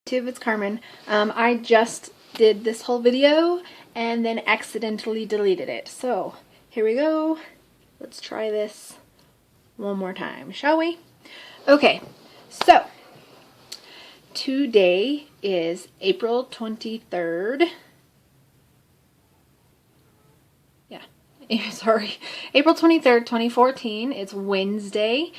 It's Carmen. I just did this whole video and then accidentally deleted it. So here we go. Let's try this one more time, shall we? Okay, so today is April 23rd. Yeah, sorry. April 23rd, 2014. It's Wednesday.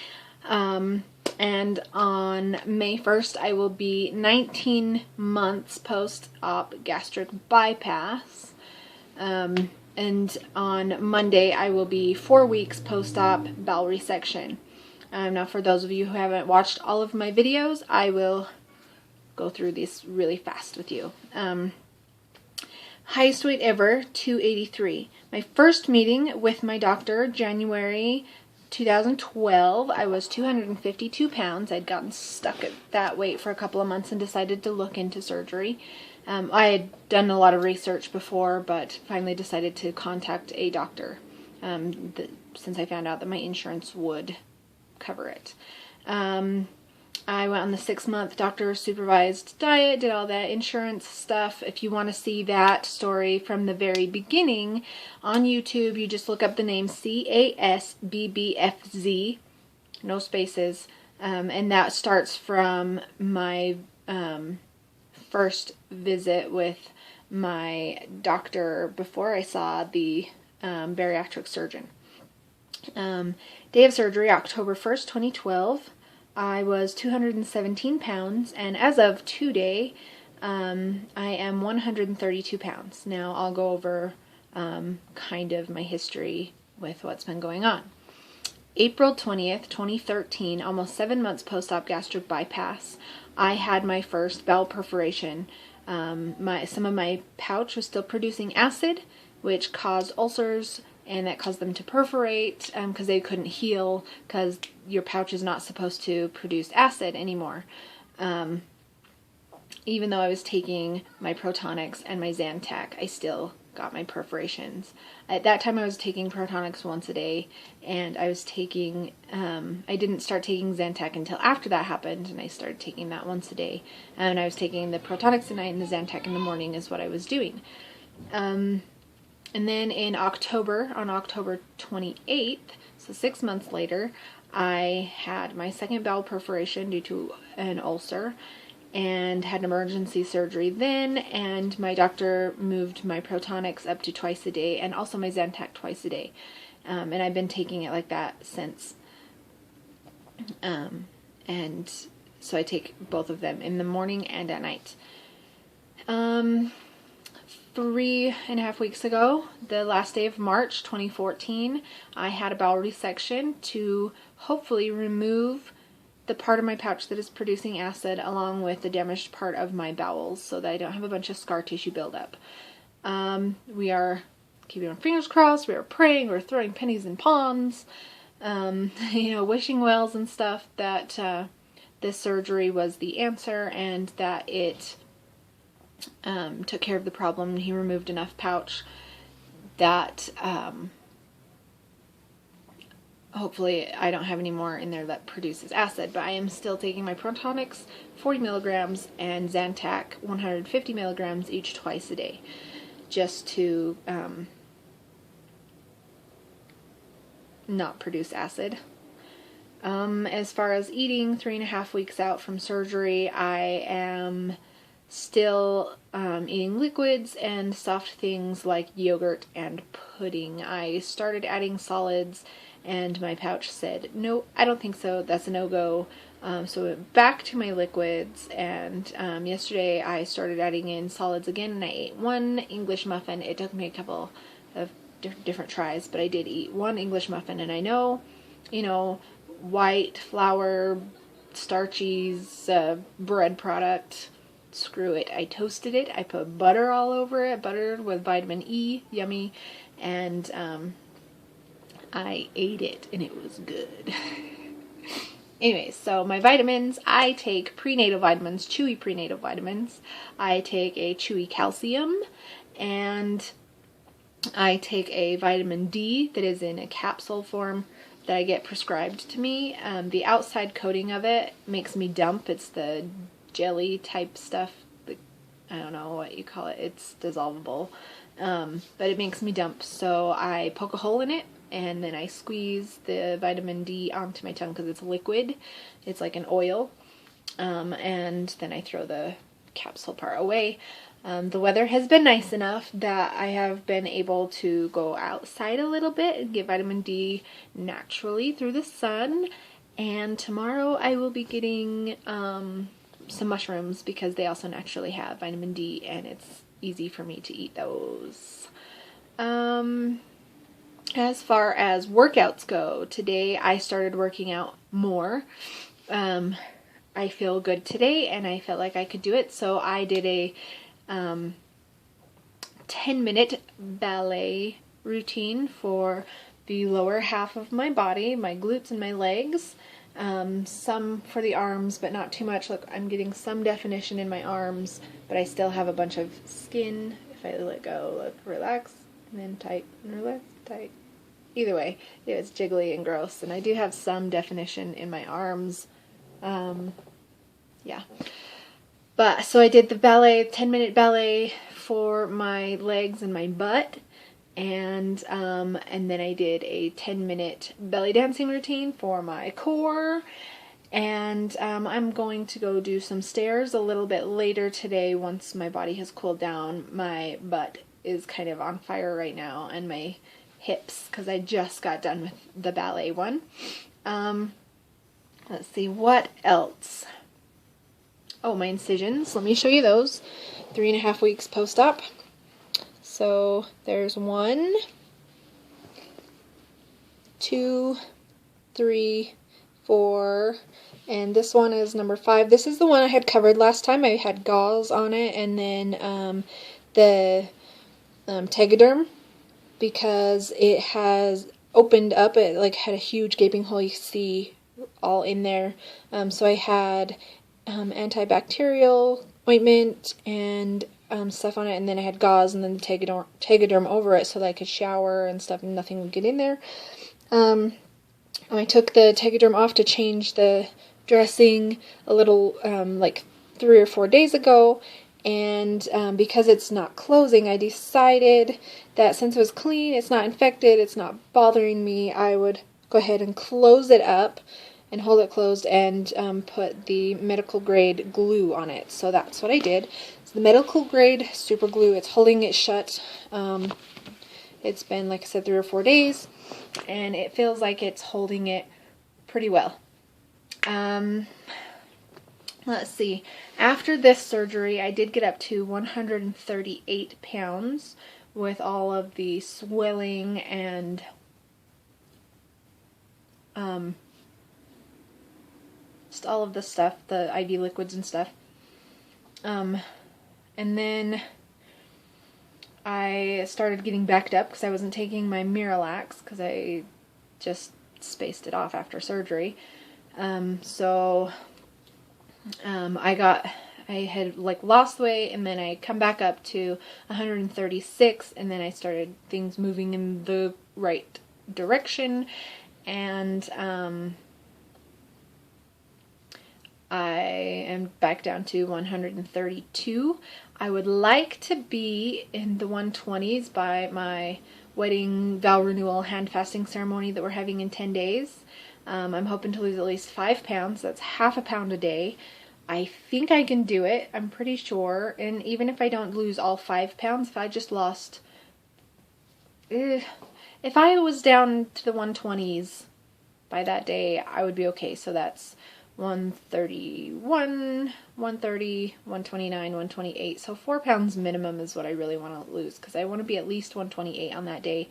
And on May 1st, I will be 19 months post-op gastric bypass. And on Monday, I will be 4 weeks post-op bowel resection. Now, for those of you who haven't watched all of my videos, I will go through these really fast with you. Highest weight ever, 283. My first meeting with my doctor, January 2012, I was 252 pounds. I'd gotten stuck at that weight for a couple of months and decided to look into surgery. I had done a lot of research before, but finally decided to contact a doctor since I found out that my insurance would cover it. I went on the 6-month doctor supervised diet, did all that insurance stuff. If you want to see that story from the very beginning on YouTube, you just look up the name CASBBFZ, no spaces, and that starts from my first visit with my doctor before I saw the bariatric surgeon. Day of surgery, October 1st, 2012. I was 217 pounds, and as of today, I am 132 pounds. Now I'll go over kind of my history with what's been going on. April 20th, 2013, almost 7 months post-op gastric bypass, I had my first bowel perforation. Some of my pouch was still producing acid, which caused ulcers, and that caused them to perforate because they couldn't heal because your pouch is not supposed to produce acid anymore. Even though I was taking my Protonics and my Zantac, I still got my perforations. At that time I was taking Protonics once a day, and I was taking, I didn't start taking Zantac until after that happened, and I started taking that once a day. And I was taking the Protonics at night and the Zantac in the morning is what I was doing. And then in October, on October 28th, so 6 months later, I had my second bowel perforation due to an ulcer and had an emergency surgery then, and my doctor moved my Protonics up to twice a day and also my Zantac twice a day. And I've been taking it like that since. And so I take both of them in the morning and at night. 3.5 weeks ago, the last day of March 2014, I had a bowel resection to hopefully remove the part of my pouch that is producing acid along with the damaged part of my bowels so that I don't have a bunch of scar tissue buildup. We are keeping our fingers crossed, we are praying, we're throwing pennies in ponds, wishing wells and stuff that this surgery was the answer and that it took care of the problem, and he removed enough pouch that hopefully I don't have any more in there that produces acid. But I am still taking my Protonics 40 milligrams and Zantac 150 milligrams each twice a day, just to not produce acid. As far as eating, 3.5 weeks out from surgery, I am still eating liquids and soft things like yogurt and pudding. I started adding solids and my pouch said, no, I don't think so, that's a no-go. So I went back to my liquids, and yesterday I started adding in solids again, and I ate one English muffin. It took me a couple of different tries, but I did eat one English muffin, and I know, white flour, starchy bread product, screw it. I toasted it. I put butter all over it, butter with vitamin E, yummy, and I ate it, and it was good. Anyway, so my vitamins, I take prenatal vitamins, chewy prenatal vitamins. I take a chewy calcium, and I take a vitamin D that is in a capsule form that I get prescribed to me. The outside coating of it makes me dump. It's the jelly type stuff. I don't know what you call it. It's dissolvable. But it makes me dump. So I poke a hole in it and then I squeeze the vitamin D onto my tongue because it's liquid. It's like an oil. And then I throw the capsule part away. The weather has been nice enough that I have been able to go outside a little bit and get vitamin D naturally through the sun. And tomorrow I will be getting some mushrooms because they also naturally have vitamin D and it's easy for me to eat those. As far as workouts go, today I started working out more. I feel good today and I felt like I could do it, so I did a 10-minute ballet routine for the lower half of my body, my glutes and my legs. Some for the arms, but not too much. Look, I'm getting some definition in my arms, but I still have a bunch of skin. If I let go, look, relax, and then tight, and relax, tight. Either way, it was jiggly and gross, and I do have some definition in my arms. Yeah. But, so I did the ballet, 10-minute ballet for my legs and my butt. And then I did a 10-minute belly dancing routine for my core. And I'm going to go do some stairs a little bit later today once my body has cooled down. My butt is kind of on fire right now, and my hips, because I just got done with the ballet one. Let's see, what else? Oh, my incisions. Let me show you those. 3.5 weeks post-op. So there's 1, 2, 3, 4, and this one is number 5. This is the one I had covered last time. I had gauze on it, and then the tegaderm, because it has opened up. It like had a huge gaping hole you see all in there. So I had antibacterial ointment and stuff on it, and then I had gauze and then the tegaderm over it so that I could shower and stuff and nothing would get in there. I took the tegaderm off to change the dressing a little like 3 or 4 days ago, and because it's not closing, I decided that since it was clean, it's not infected, it's not bothering me, I would go ahead and close it up and hold it closed and put the medical grade glue on it. So that's what I did. It's the medical grade super glue. It's holding it shut. It's been, like I said, 3 or 4 days, and it feels like it's holding it pretty well. Let's see. After this surgery, I did get up to 138 pounds with all of the swelling and just all of the stuff, the IV liquids and stuff. And then I started getting backed up because I wasn't taking my Miralax because I just spaced it off after surgery. I had like lost weight, and then I come back up to 136, and then I started things moving in the right direction, and I am back down to 132. I would like to be in the 120s by my wedding vow renewal hand fasting ceremony that we're having in 10 days. I'm hoping to lose at least 5 pounds. That's half a pound a day. I think I can do it. I'm pretty sure. And even if I don't lose all 5 pounds, if I just lost... if I was down to the 120s by that day, I would be okay. So that's 131, 130, 129, 128. So 4 pounds minimum is what I really want to lose, because I want to be at least 128 on that day.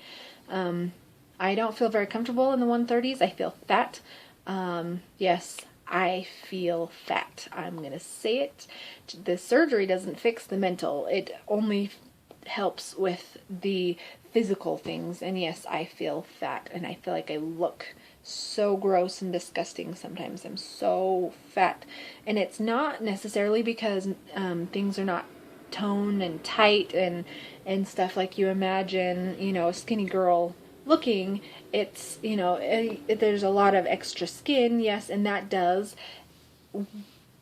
I don't feel very comfortable in the 130s. I feel fat. Yes, I feel fat. I'm going to say it. The surgery doesn't fix the mental. It only helps with the physical things. And yes, I feel fat, and I feel like I look so gross and disgusting sometimes. I'm so fat, and it's not necessarily because things are not toned and tight and stuff like you imagine, you know, a skinny girl looking. It's, you know, there's a lot of extra skin, yes, and that does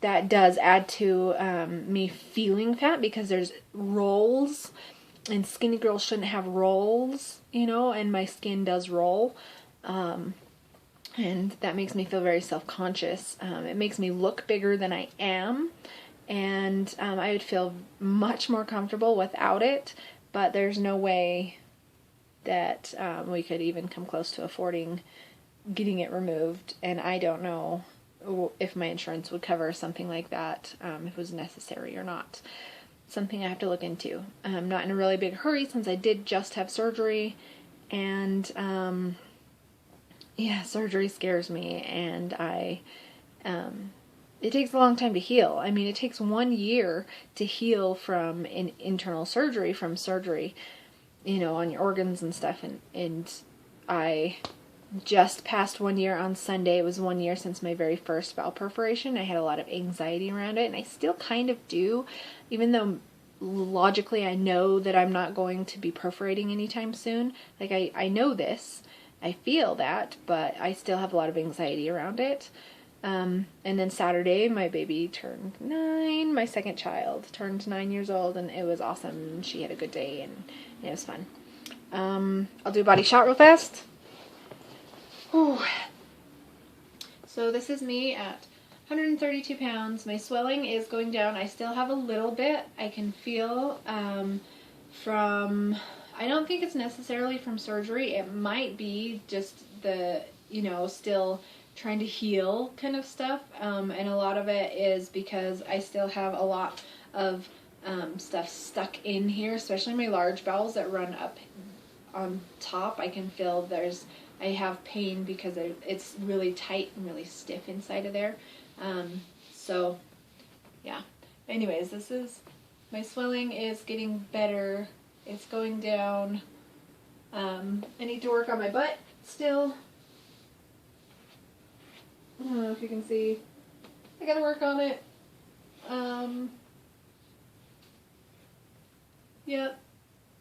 that does add to me feeling fat, because there's rolls, and skinny girls shouldn't have rolls, you know, and my skin does roll. And that makes me feel very self-conscious. It makes me look bigger than I am, and I would feel much more comfortable without it, but there's no way that we could even come close to affording getting it removed, and I don't know if my insurance would cover something like that, if it was necessary or not. Something I have to look into. I'm not in a really big hurry since I did just have surgery, and yeah, surgery scares me, and it takes a long time to heal. I mean, it takes 1 year to heal from an internal surgery, from surgery, you know, on your organs and stuff, and I just passed 1 year on Sunday. It was 1 year since my very first bowel perforation. I had a lot of anxiety around it, and I still kind of do, even though logically I know that I'm not going to be perforating anytime soon. Like, I know this, I feel that, but I still have a lot of anxiety around it. And then Saturday, my baby turned 9, my second child turned 9 years old, and it was awesome. She had a good day, and it was fun. I'll do a body shot real fast. Whew. So this is me at 132 pounds. My swelling is going down. I still have a little bit. I can feel from, I don't think it's necessarily from surgery. It might be just the, you know, still trying to heal kind of stuff. And a lot of it is because I still have a lot of stuff stuck in here, especially my large bowels that run up on top. I can feel I have pain because it's really tight and really stiff inside of there. So yeah. Anyways, my swelling is getting better. It's going down. I need to work on my butt still. I don't know if you can see. I gotta work on it. Yeah.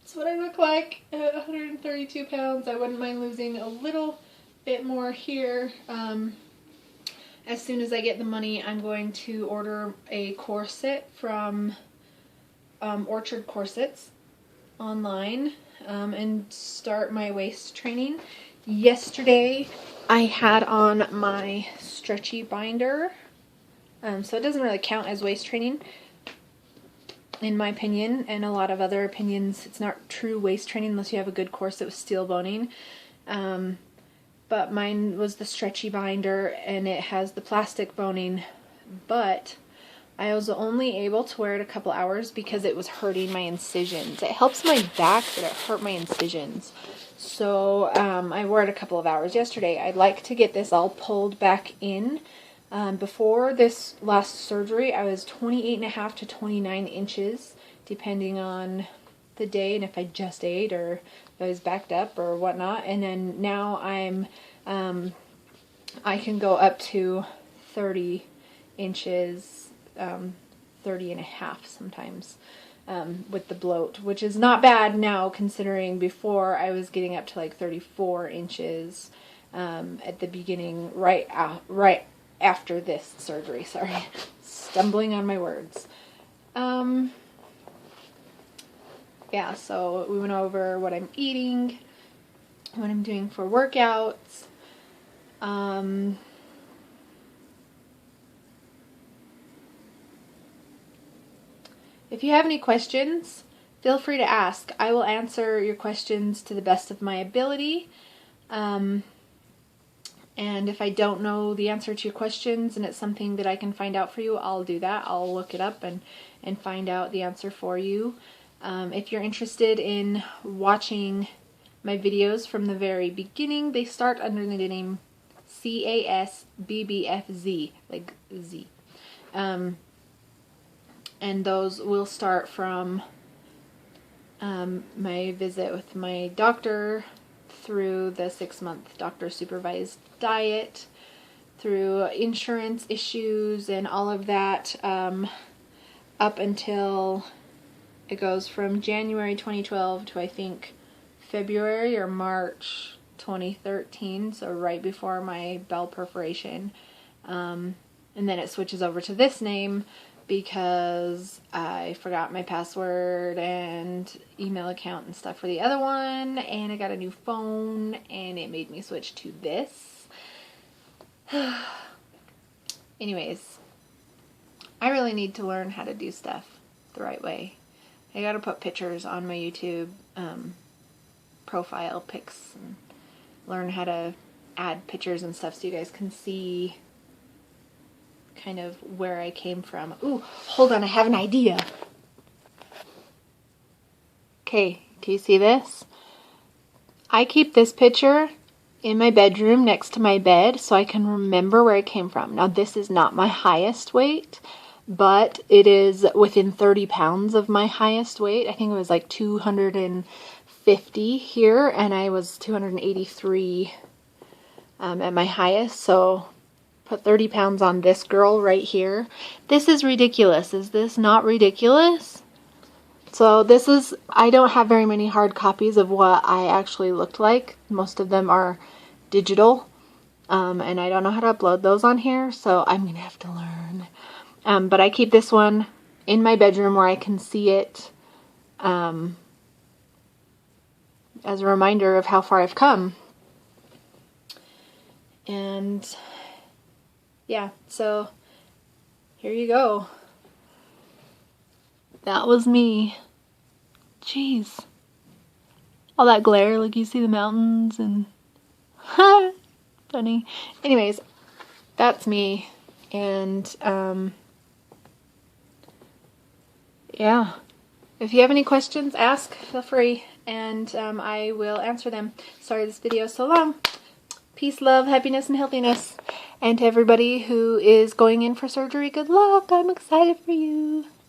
That's what I look like at 132 pounds. I wouldn't mind losing a little bit more here. As soon as I get the money, I'm going to order a corset from Orchard Corsets online and start my waist training. Yesterday, I had on my stretchy binder, so it doesn't really count as waist training, in my opinion, and a lot of other opinions. It's not true waist training unless you have a good corset with steel boning. But mine was the stretchy binder, and it has the plastic boning, but I was only able to wear it a couple hours because it was hurting my incisions. It helps my back, but it hurt my incisions. So I wore it a couple of hours yesterday. I'd like to get this all pulled back in. Before this last surgery, I was 28.5 to 29 inches, depending on the day and if I just ate or if I was backed up or whatnot. And then now I can go up to 30 inches, 30.5 sometimes, with the bloat, which is not bad now, considering before I was getting up to like 34 inches at the beginning, right after this surgery. Sorry, stumbling on my words. Yeah, so we went over what I'm eating, what I'm doing for workouts. If you have any questions, feel free to ask. I will answer your questions to the best of my ability. And if I don't know the answer to your questions and it's something that I can find out for you, I'll do that. I'll look it up and find out the answer for you. If you're interested in watching my videos from the very beginning, they start under the name CASBBFZ, like Z. And those will start from my visit with my doctor, through the 6-month doctor supervised diet, through insurance issues and all of that, up until it goes from January 2012 to I think February or March 2013, so right before my bowel perforation. and then it switches over to this name because I forgot my password and email account and stuff for the other one, and I got a new phone and it made me switch to this. Anyways, I really need to learn how to do stuff the right way. I gotta put pictures on my YouTube profile pics and learn how to add pictures and stuff so you guys can see kind of where I came from. Ooh, hold on, I have an idea. Okay, do you see this? I keep this picture in my bedroom next to my bed so I can remember where I came from. Now, this is not my highest weight, but it is within 30 pounds of my highest weight. I think it was like 250 here, and I was 283 at my highest, so put 30 pounds on this girl right here. This is ridiculous. Is this not ridiculous? So this is, I don't have very many hard copies of what I actually looked like. Most of them are digital, and I don't know how to upload those on here, so I'm gonna have to learn. But I keep this one in my bedroom where I can see it as a reminder of how far I've come. And yeah, so here you go. That was me. Jeez. All that glare, like you see the mountains and funny. Anyways, that's me. And yeah. If you have any questions, ask, feel free, and I will answer them. Sorry this video is so long. Peace, love, happiness, and healthiness. And to everybody who is going in for surgery, good luck. I'm excited for you.